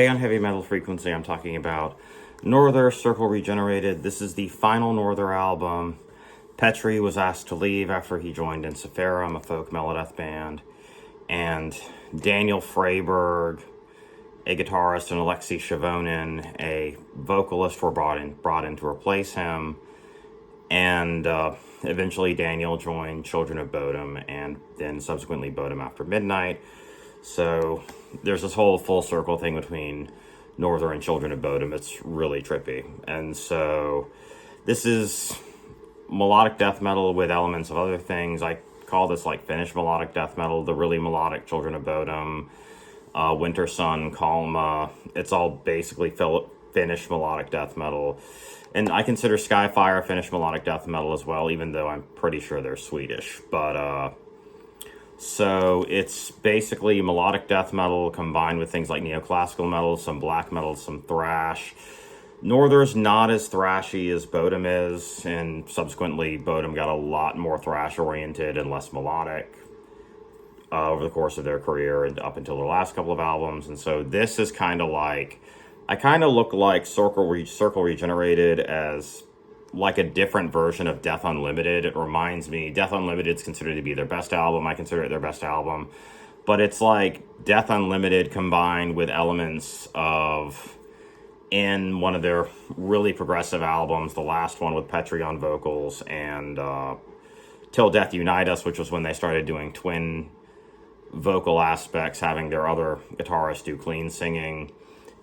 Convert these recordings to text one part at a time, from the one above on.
Today on Heavy Metal Frequency, I'm talking about Norther, Circle Regenerated. This is the final Norther album. Petri was asked to leave after he joined Ensiferum, a folk melodeath band, and Daniel Freiberg, a guitarist, and Alexei Shavonin, a vocalist, were brought in to replace him. And eventually Daniel joined Children of Bodom, and then subsequently Bodom After Midnight. So there's this whole full circle thing between Norther and Children of Bodom. It's really trippy. And so this is melodic death metal with elements of other things. I call this like Finnish melodic death metal, the really melodic Children of Bodom, Winter Sun, Kalma. It's all basically Finnish melodic death metal. And I consider Skyfire Finnish melodic death metal as well, even though I'm pretty sure they're Swedish. But so it's basically melodic death metal combined with things like neoclassical metal, some black metal, some thrash. Norther's not as thrashy as Bodom is, and subsequently Bodom got a lot more thrash-oriented and less melodic over the course of their career and up until their last couple of albums. And so this is kind of like, I kind of look like Circle Regenerated as like a different version of Death Unlimited. It reminds me, Death Unlimited is considered to be their best album. I consider it their best album. But it's like Death Unlimited combined with elements of, in one of their really progressive albums, the last one with Petri on vocals, and Till Death Unite Us, which was when they started doing twin vocal aspects, having their other guitarist do clean singing.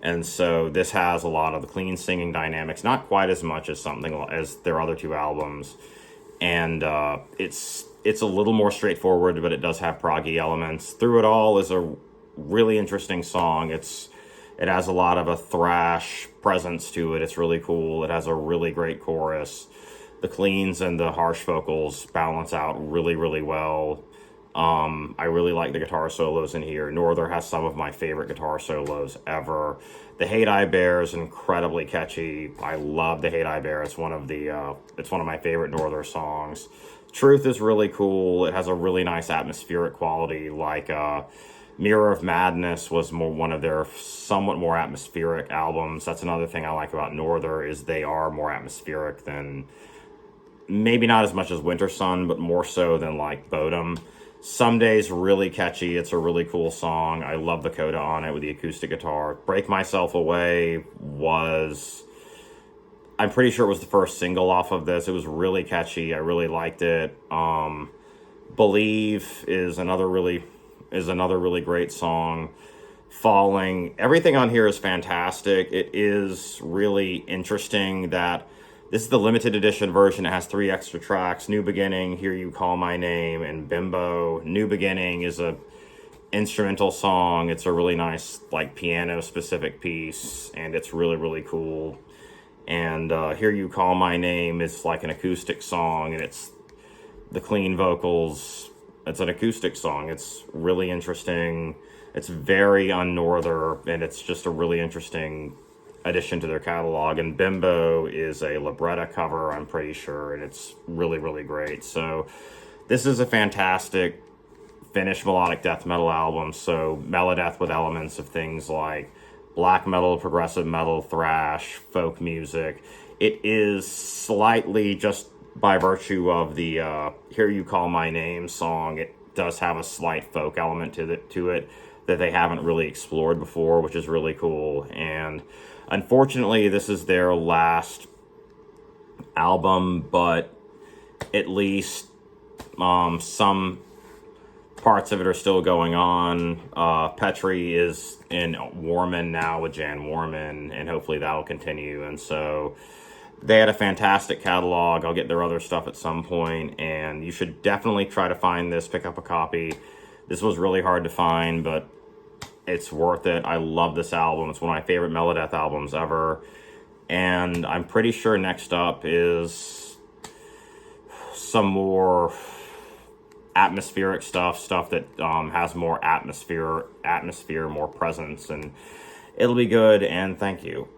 And so this has a lot of the clean singing dynamics, not quite as much as something as their other two albums. And it's a little more straightforward, but it does have proggy elements. Through It All is a really interesting song. It has a lot of a thrash presence to it. It's really cool. It has a really great chorus. The cleans and the harsh vocals balance out really, really well. I really like the guitar solos in here. Norther has some of my favorite guitar solos ever. The Hate I Bear is incredibly catchy. I love the Hate I Bear. It's one of my favorite Norther songs. Truth is really cool. It has a really nice atmospheric quality. Like Mirror of Madness was one of their somewhat more atmospheric albums. That's another thing I like about Norther, is they are more atmospheric than, maybe not as much as Winter Sun, but more so than like Bodom. Someday's really catchy. It's a really cool song. I love the coda on it with the acoustic guitar. Break Myself Away was, I'm pretty sure it was the first single off of this. It was really catchy. I really liked it. Believe is another really great song. Falling. Everything on here is fantastic. It is really interesting that this is the limited edition version. It has 3 extra tracks: New Beginning, Hear You Call My Name, and Bimbo. New Beginning is a instrumental song. It's a really nice, like, piano-specific piece, and it's really, really cool. And Hear You Call My Name is like an acoustic song, and it's the clean vocals. It's an acoustic song. It's really interesting. It's very un-Norther, and it's just a really interesting addition to their catalog. And Bimbo is a libretta cover, I'm pretty sure, and it's really, really great. So this is a fantastic Finnish melodic death metal album. So melodeath with elements of things like black metal, progressive metal, thrash, folk music. It is slightly, just by virtue of the Hear You Call My Name song, it does have a slight folk element to it that they haven't really explored before, which is really cool. And unfortunately, this is their last album, but at least some parts of it are still going on. Petri is in Warman now with Jan Warman, and hopefully that'll continue. And so they had a fantastic catalog. I'll get their other stuff at some point, and you should definitely try to find this, pick up a copy. This was really hard to find, but it's worth it. I love this album. It's one of my favorite melodeath albums ever. And I'm pretty sure next up is some more atmospheric stuff that has more atmosphere, more presence, and it'll be good. And thank you.